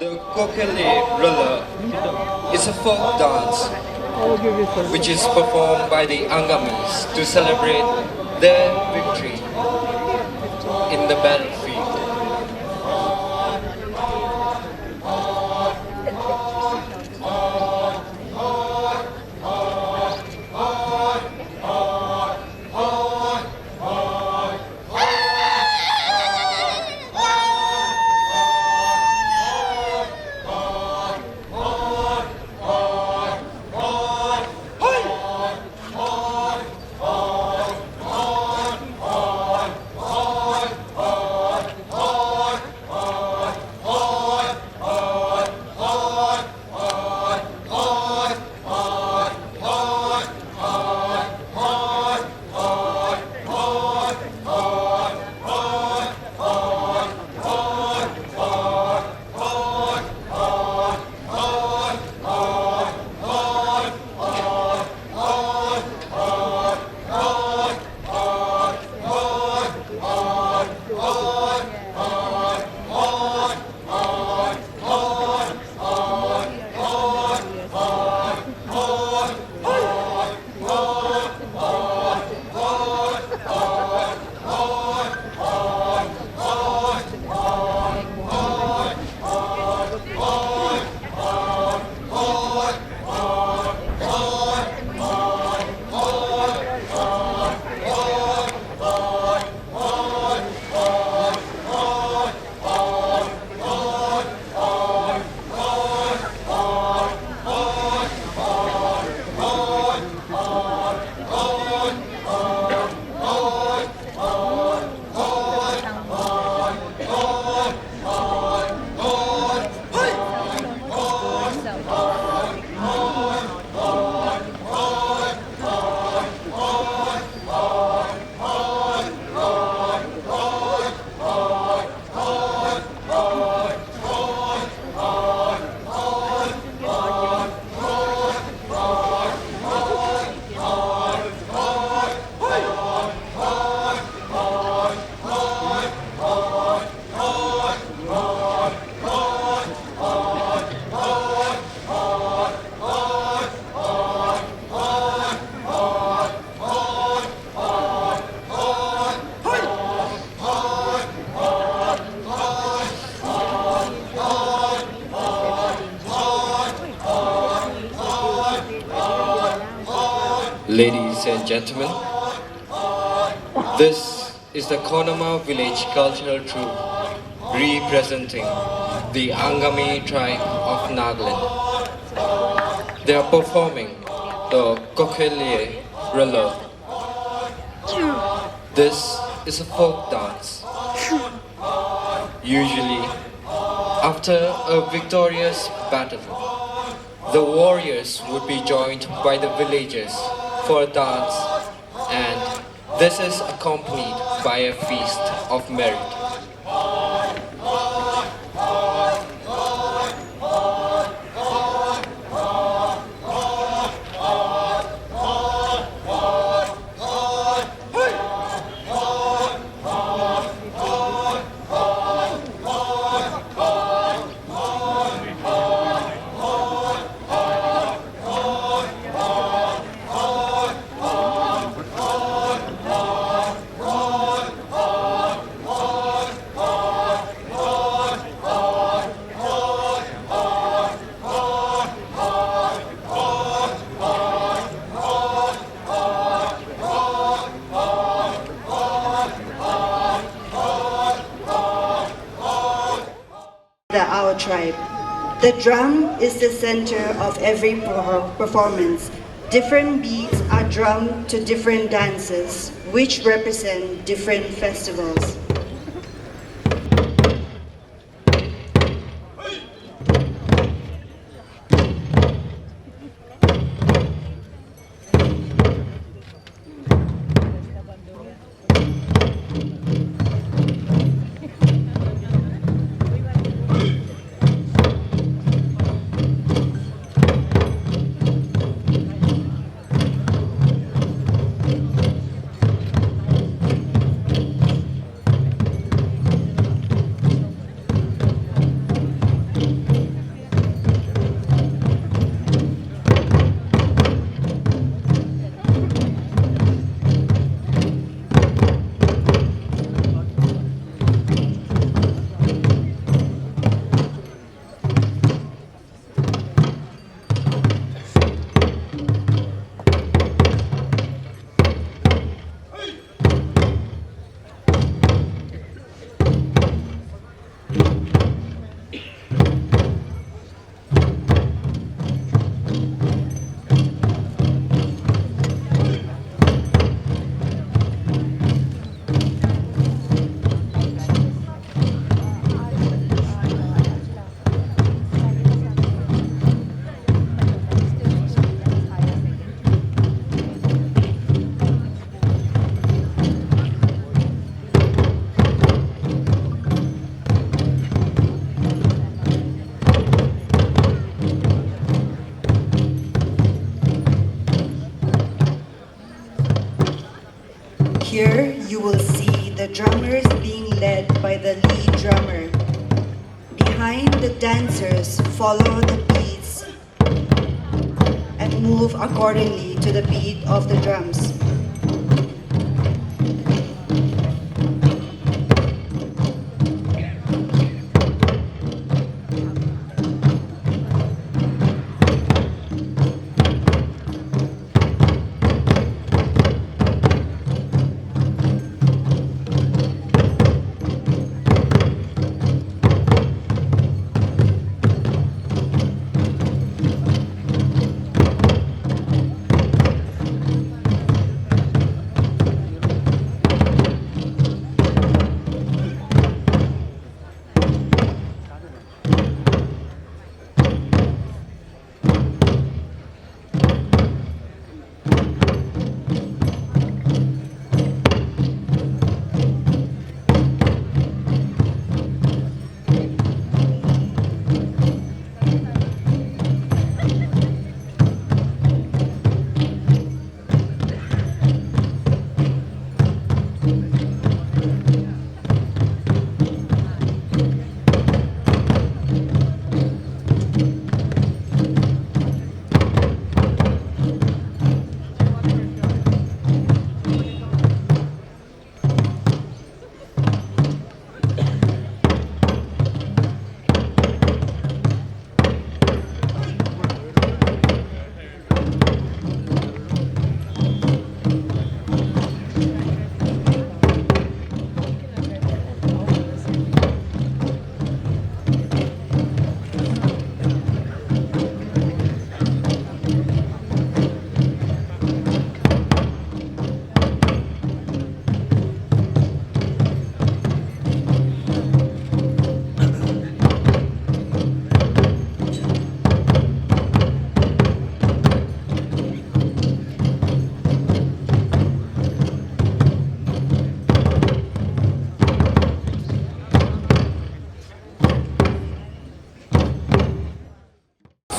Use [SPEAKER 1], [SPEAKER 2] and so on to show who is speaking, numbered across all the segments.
[SPEAKER 1] The Kokele Rula is a folk dance which is performed by the Angamis to celebrate their victory in the battlefield. Ladies and gentlemen, this is the Konama village cultural troupe representing the Angami tribe of Nagaland. They are performing the Kokele Rela. This is a folk dance. Usually, after a victorious battle, the warriors would be joined by the villagers for a dance, and this is accompanied by a feast of merit.
[SPEAKER 2] Our tribe. The drum is the center of every performance. Different beats are drummed to different dances, which represent different festivals. Here you will see the drummers being led by the lead drummer. Behind the dancers follow the beats and move accordingly to the beat of the drums.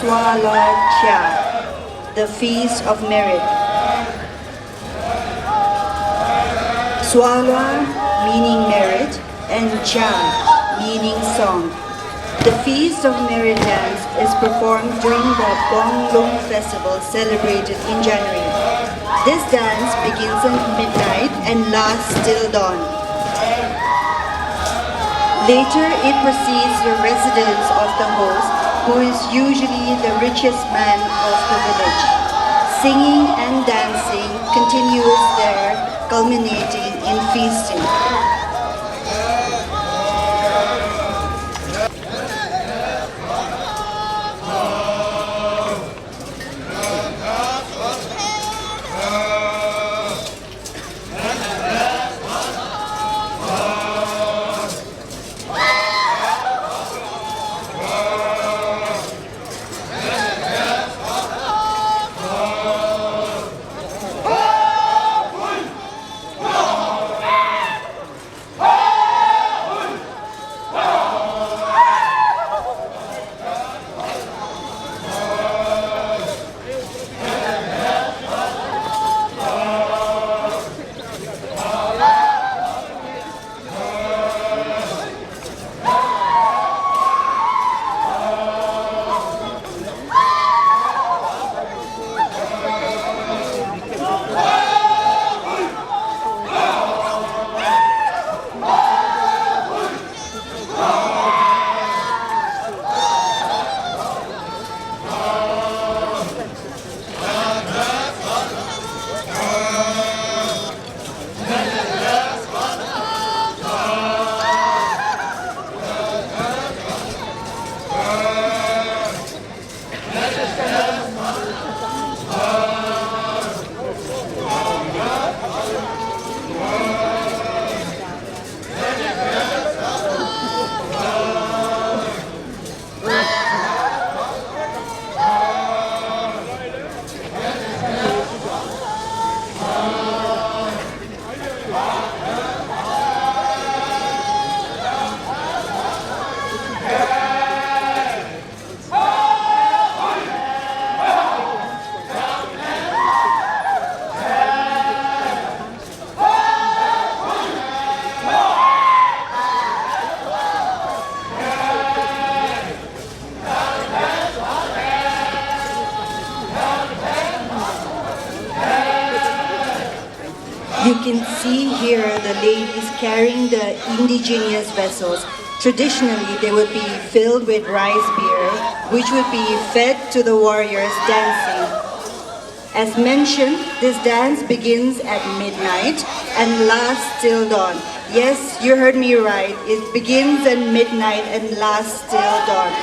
[SPEAKER 2] Swala Chia, the Feast of Merit. Swala meaning merit and Chia meaning song. The Feast of Merit dance is performed during the Bonglong festival celebrated in January. This dance begins at midnight and lasts till dawn. Later, it precedes the residence of the host, who is usually the richest man of the village. Singing and dancing continues there, culminating in feasting. see here the ladies carrying the indigenous vessels. Traditionally, they would be filled with rice beer, which would be fed to the warriors dancing. As mentioned, this dance begins at midnight and lasts till dawn. Yes, you heard me right. It begins at midnight and lasts till dawn.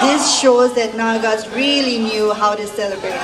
[SPEAKER 2] This shows that Nagas really knew how to celebrate.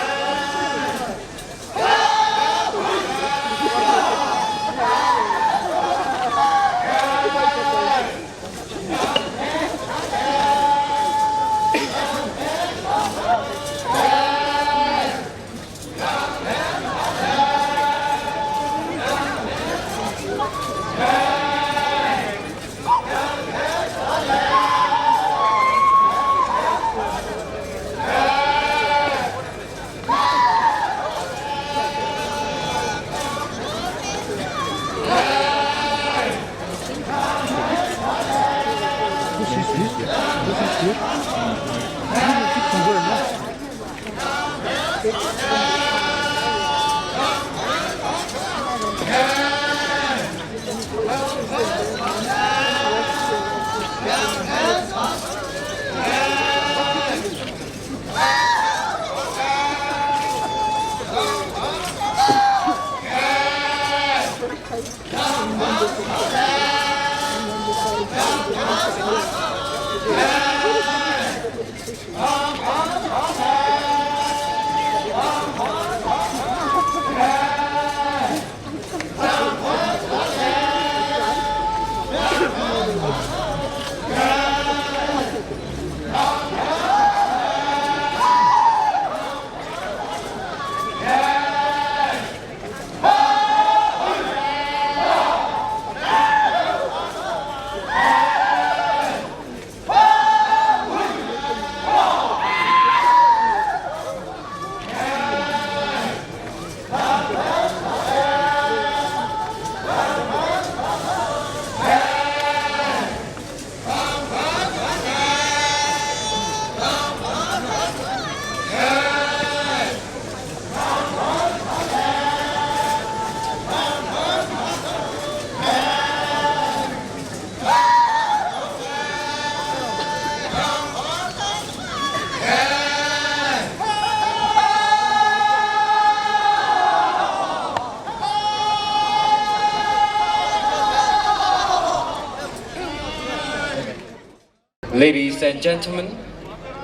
[SPEAKER 1] Ladies and gentlemen,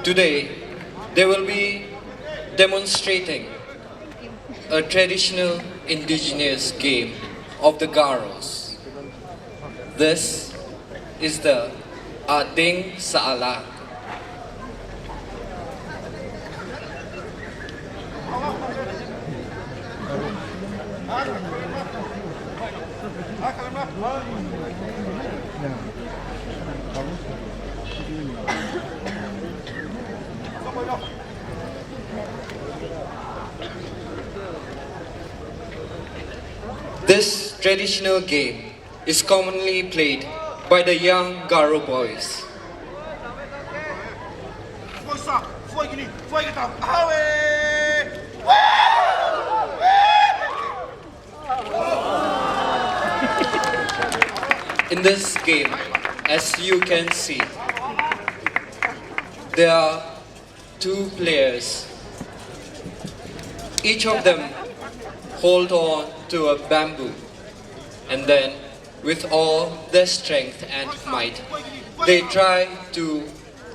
[SPEAKER 1] today they will be demonstrating a traditional indigenous game of the Garos. This is the Ading Saalag. This traditional game is commonly played by the young Garo boys. In this game, as you can see, there are two players. Each of them hold on to a bamboo, and then with all their strength and might, they try to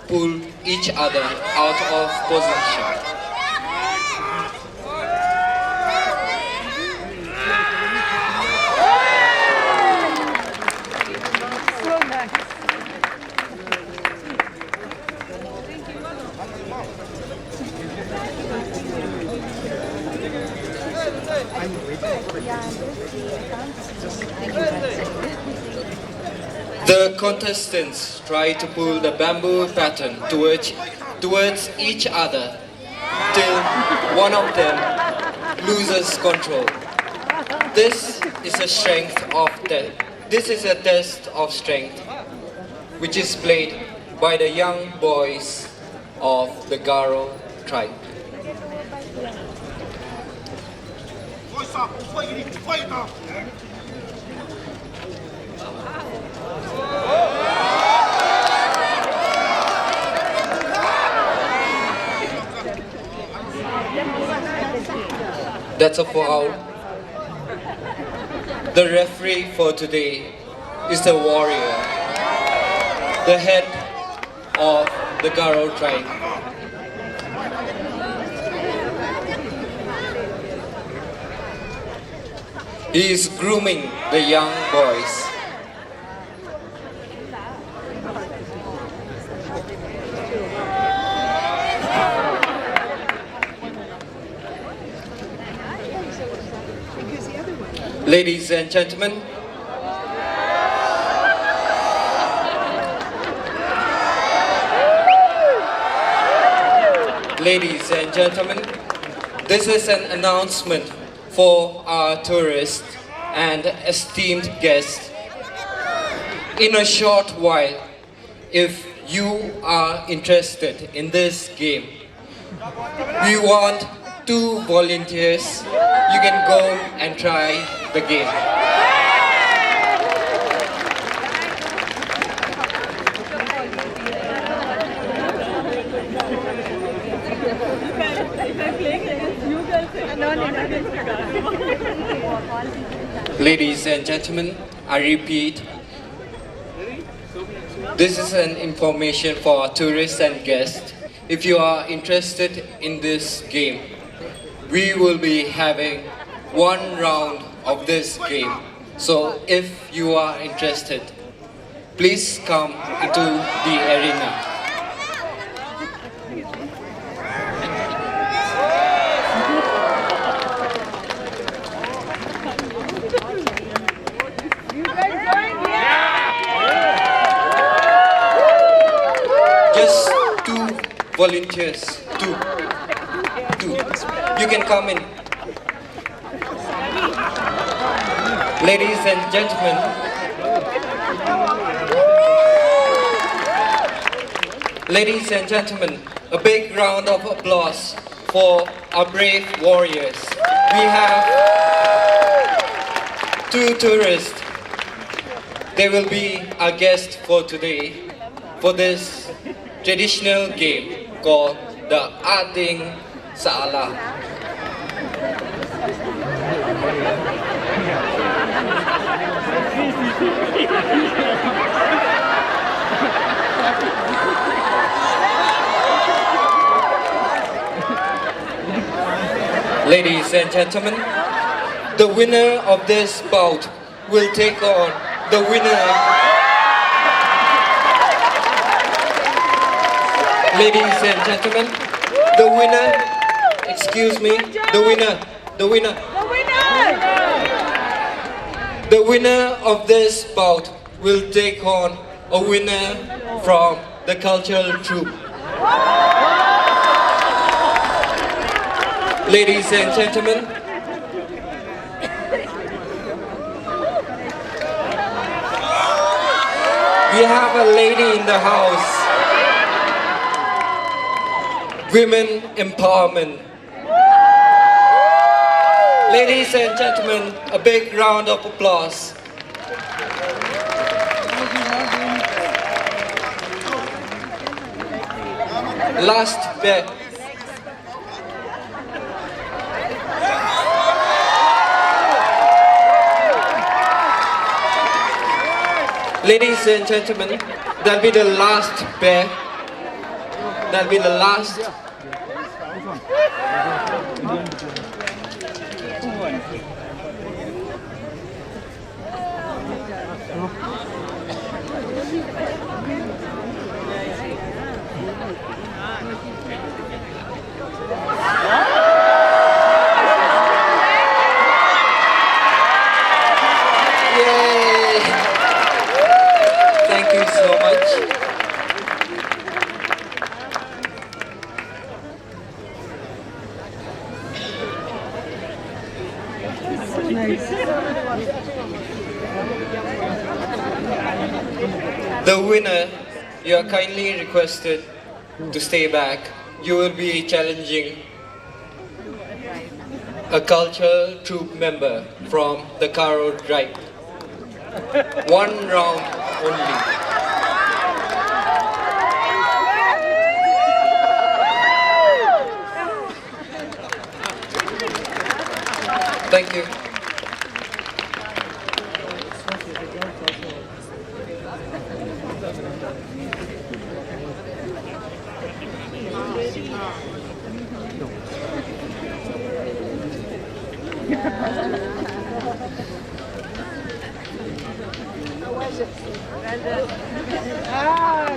[SPEAKER 1] pull each other out of position. The contestants try to pull the bamboo pattern towards each other till one of them loses control. This is a test of strength which is played by the young boys of the Garo tribe. That's a foul. The referee for today is the warrior, the head of the Garo tribe. He is grooming the young boys. Ladies and gentlemen, this is an announcement for our tourists and esteemed guests. In a short while, if you are interested in this game, we want 2 volunteers. You can go and try the game. Ladies and gentlemen, I repeat, this is an information for tourists and guests. If you are interested in this game, we will be having 1 round of this game. So if you are interested, please come into the arena. Just 2 volunteers, 2. You can come in. Ladies and gentlemen, a big round of applause for our brave warriors. We have 2 tourists. They will be our guests for today for this traditional game called the Ating Saala. Ladies and gentlemen, the winner of this bout will take on the winner. Ladies and gentlemen, the winner, excuse me, the winner of this bout will take on a winner from the cultural troupe. Ladies and gentlemen, we have a lady in the house. Women empowerment. Ladies and gentlemen, a big round of applause. Last bet. Ladies and gentlemen, that'll be the last bet. That'll be the last. Yay! Thank you so much. The winner, you are kindly requested to stay back. You will be challenging a cultural troop member from the Garo tribe. One round only. Thank you.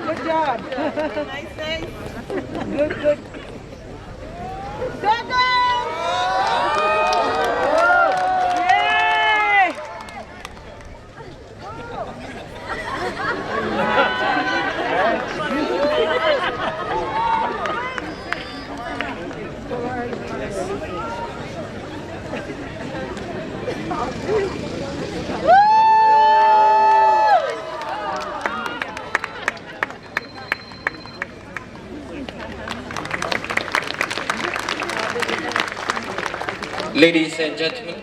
[SPEAKER 3] Good job. Nice, nice. Good, good. Second! Yay!
[SPEAKER 1] Ladies and gentlemen,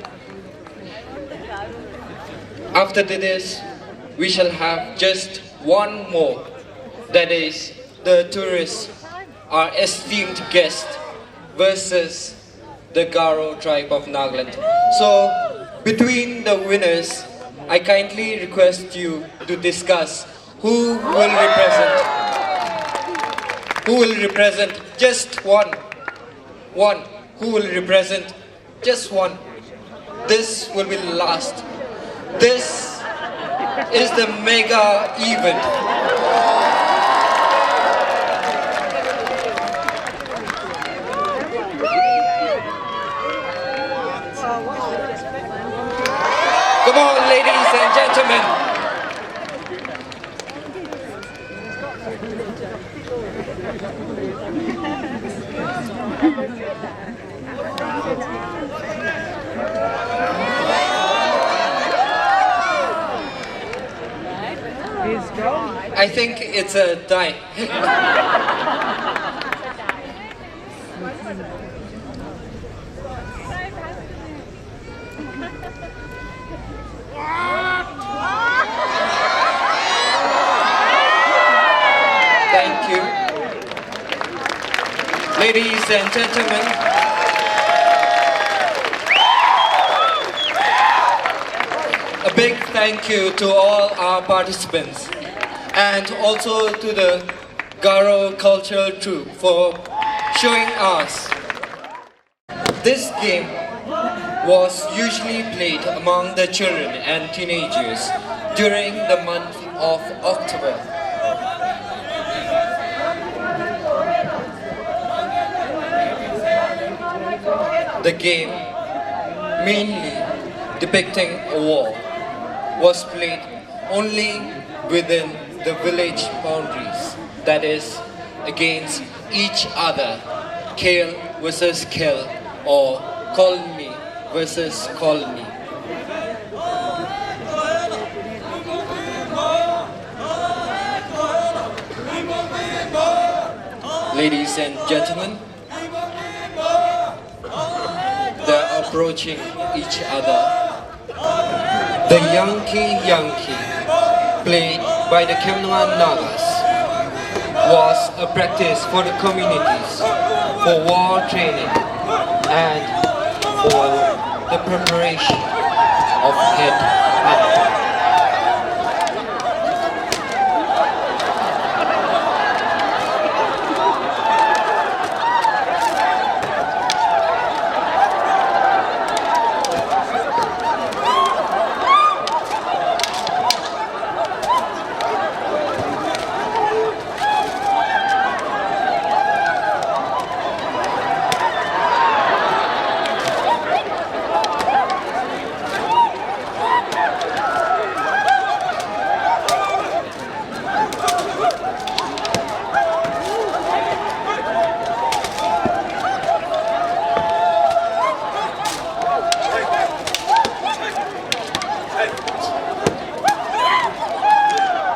[SPEAKER 1] after this, we shall have just one more. That is, the tourists, our esteemed guest, versus the Garo tribe of Nagaland. So, between the winners, I kindly request you to discuss who will represent just one, who will represent just one. This will be the last. This is the mega event. Come on, ladies and gentlemen. I think it's a tie. Thank you. Ladies and gentlemen, a big thank you to all our participants and also to the Garo Cultural Troupe for showing us. This game was usually played among the children and teenagers during the month of October. The game, mainly depicting a war, was played only within the village boundaries, that is, against each other, Kale versus Kale or colony versus colony. Ladies and gentlemen, they're approaching each other. The Yankee, played by the Kemnungan Nagas, was a practice for the communities, for war training, and for the preparation of head hunting.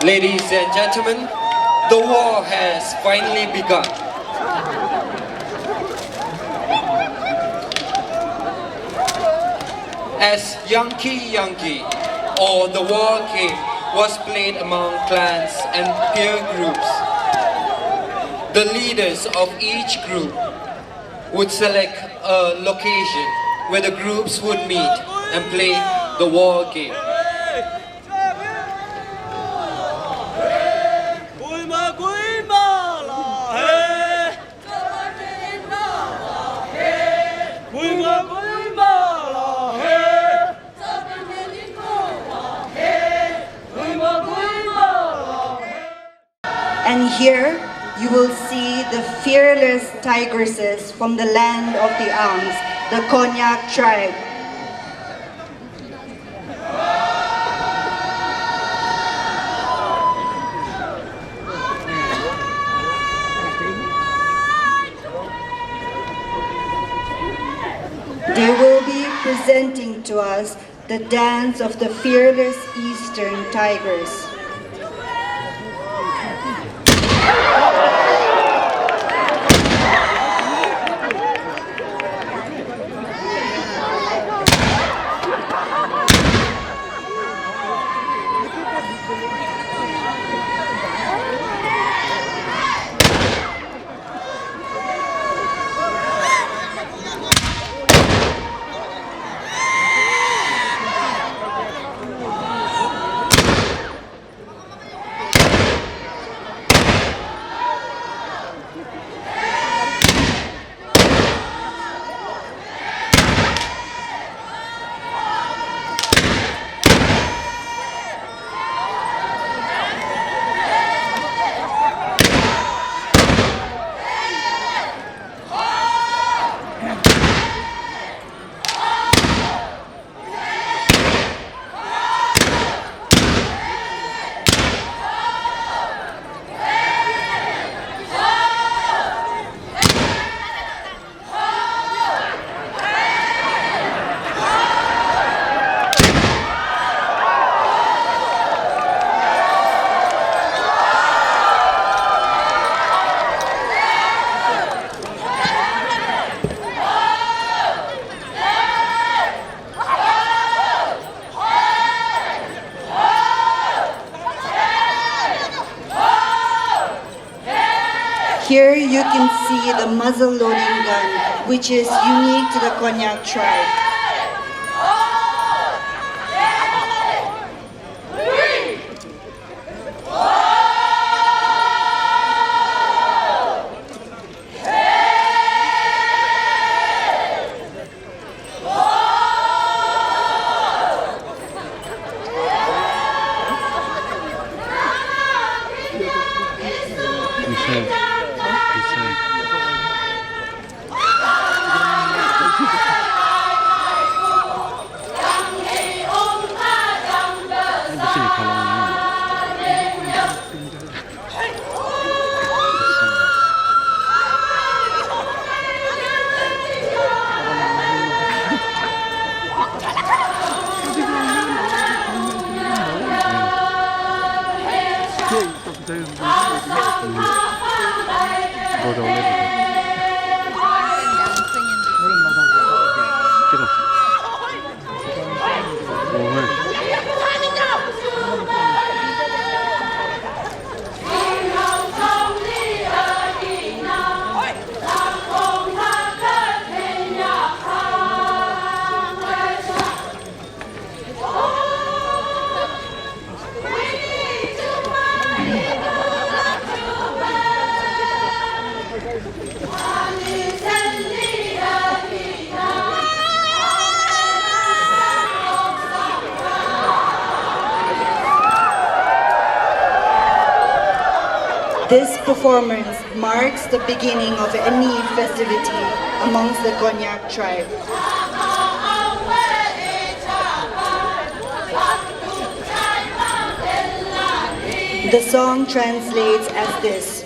[SPEAKER 1] Ladies and gentlemen, the war has finally begun. as Yankee Yankee or the war game was played among clans and peer groups. The leaders of each group would select a location where the groups would meet and play the war game.
[SPEAKER 2] And here you will see the fearless tigresses from the land of the Angs, the Konyak tribe. They will be presenting to us the dance of the fearless Eastern Tigers. Here you can see the muzzle loading gun, which is unique to the Konyak tribe. This performance marks the beginning of any festivity amongst the Konyak tribe. The song translates as this: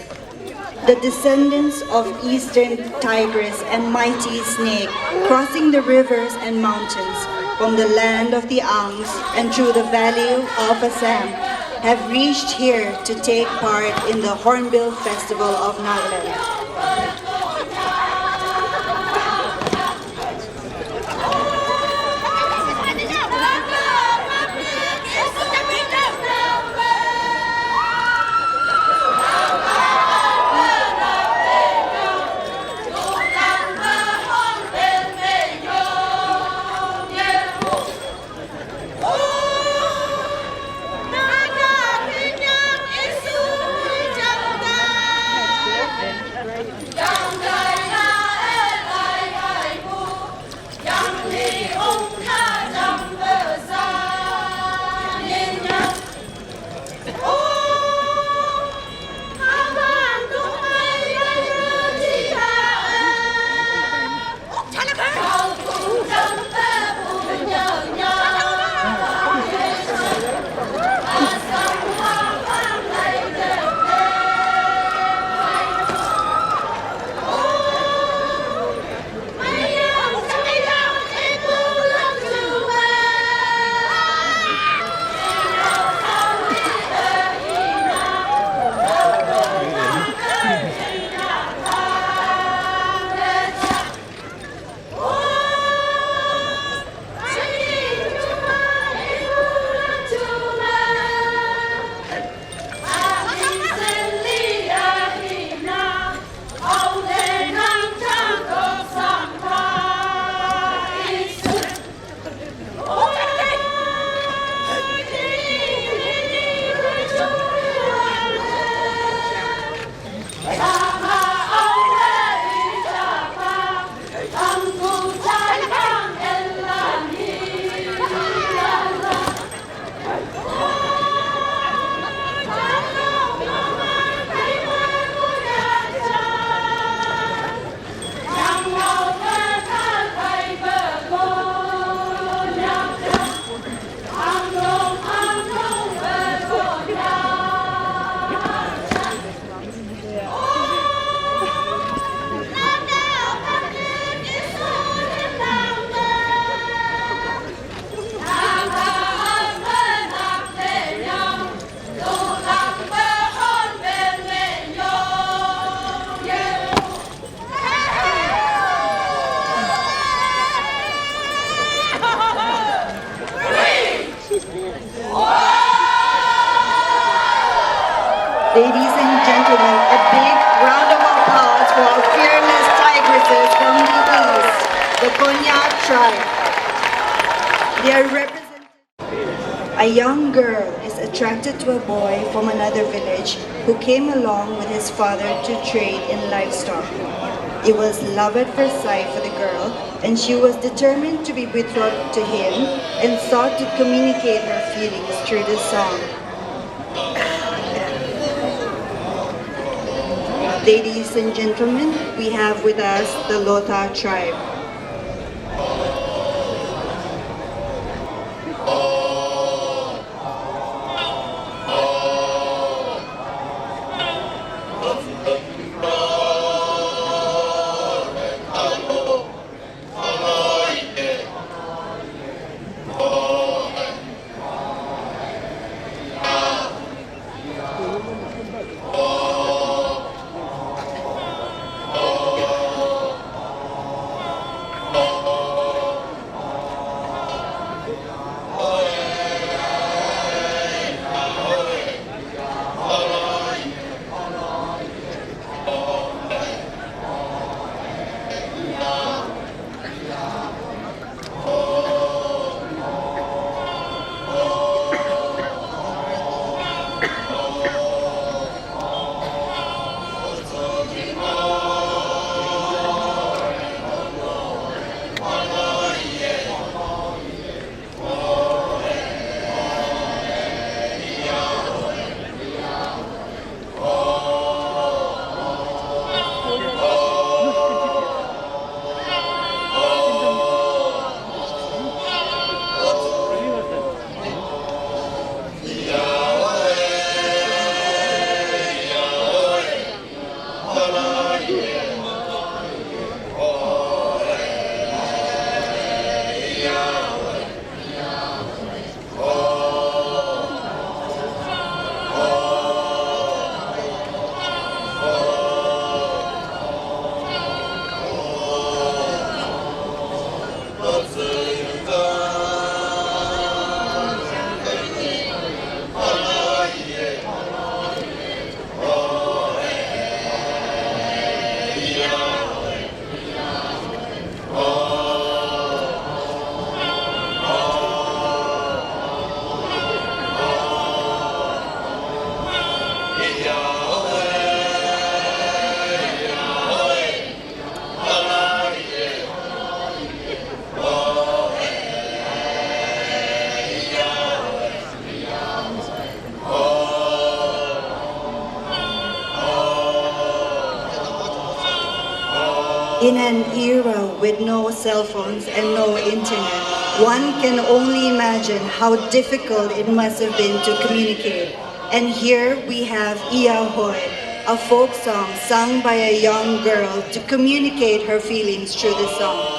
[SPEAKER 2] the descendants of Eastern Tigris and mighty snake, crossing the rivers and mountains from the land of the Angs and through the valley of Assam, have reached here to take part in the Hornbill Festival of Nagaland. Ladies and gentlemen, a big round of applause for our fearless tigresses from the east, the Konya tribe. They are represented. A young girl is attracted to a boy from another village who came along with his father to trade in livestock. It was love at first sight for the girl, and she was determined to be betrothed to him and sought to communicate her feelings through this song. Ladies and gentlemen, we have with us the Lota tribe. In an era with no cell phones and no internet, one can only imagine how difficult it must have been to communicate. And here we have Iyahoy, a folk song sung by a young girl to communicate her feelings through the song.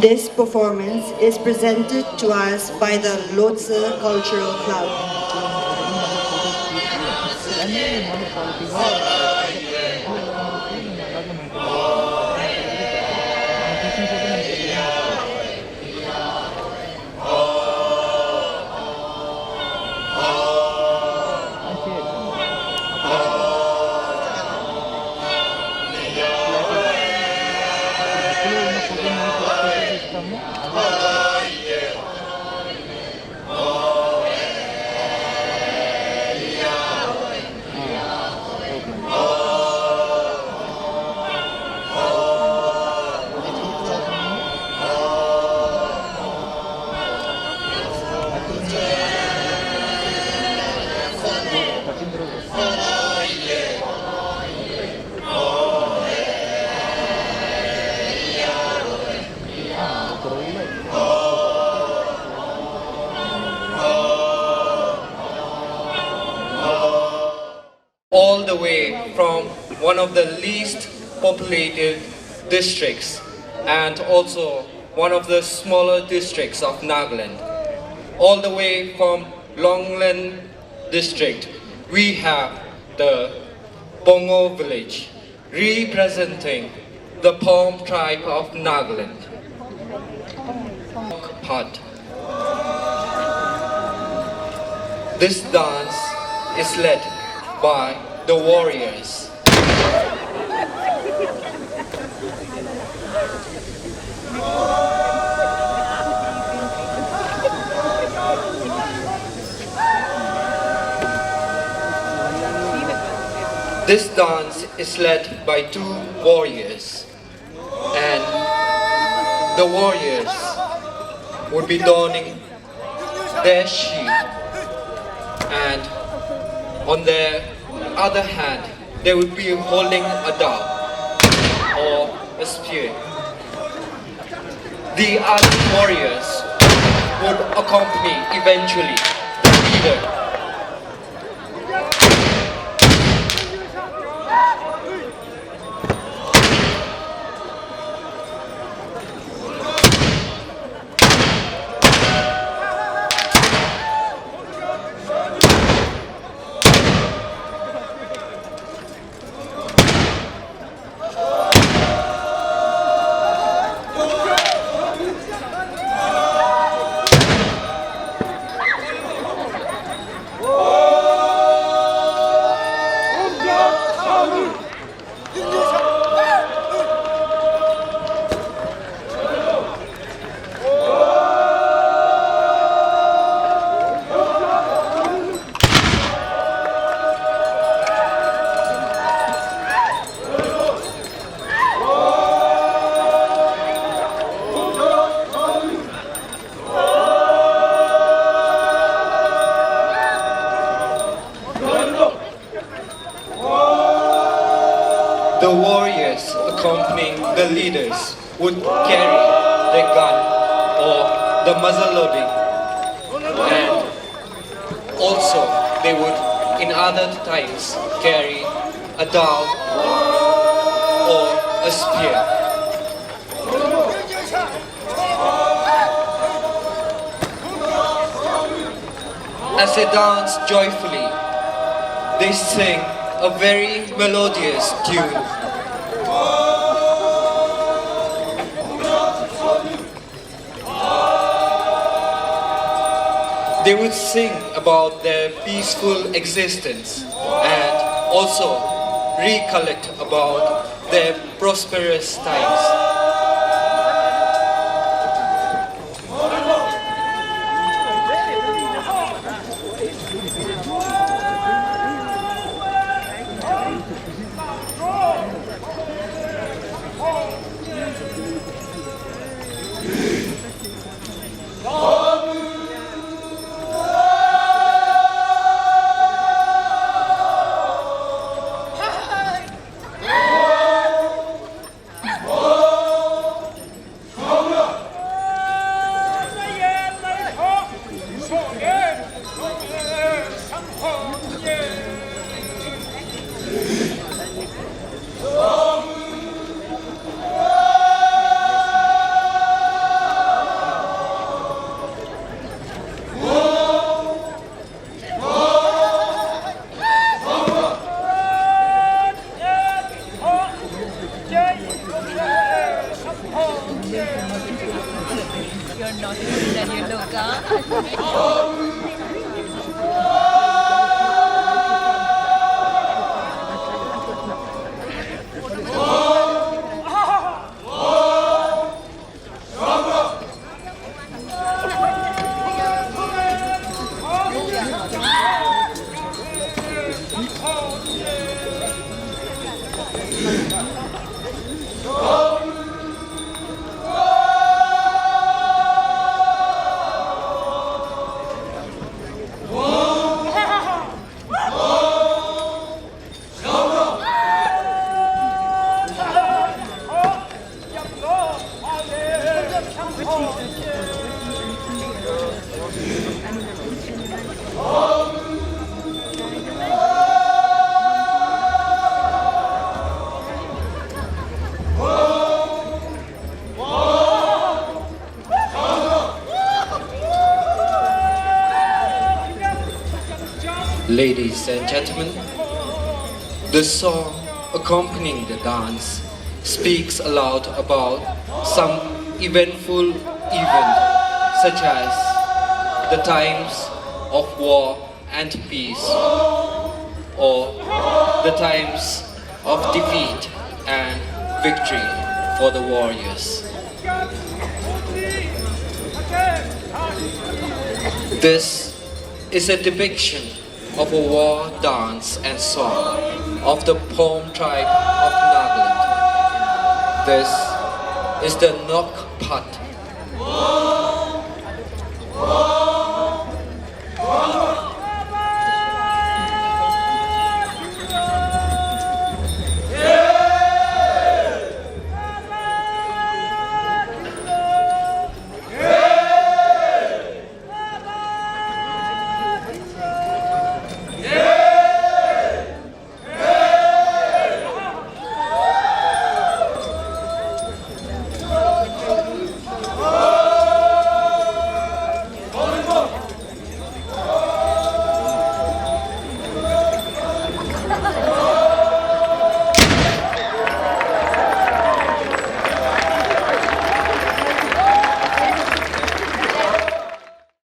[SPEAKER 2] This performance is presented to us by the Lotse Cultural Club.
[SPEAKER 1] All the way from one of the least populated districts and also one of the smaller districts of Nagaland. All the way from Longland district, we have the Bongo village, representing the Pom tribe of Nagaland. Part. This dance is led by the warriors. This dance is led by two warriors, and the warriors would be donning their shield, and on their other hand they would be holding a dao or a spear. The other warriors would accompany eventually the leader. The warriors accompanying the leaders would carry their gun or the muzzle loading, and also they would in other times carry a dao or a spear. As they dance joyfully, they sing a very melodious tune. They would sing about their peaceful existence and also recollect about their prosperous times. Ladies and gentlemen, the song accompanying the dance speaks aloud about some eventful event such as the times of war and peace, or the times of defeat and victory for the warriors. This is a depiction of a war dance and song of the Pom tribe of Nagaland. This is the Nok Pat.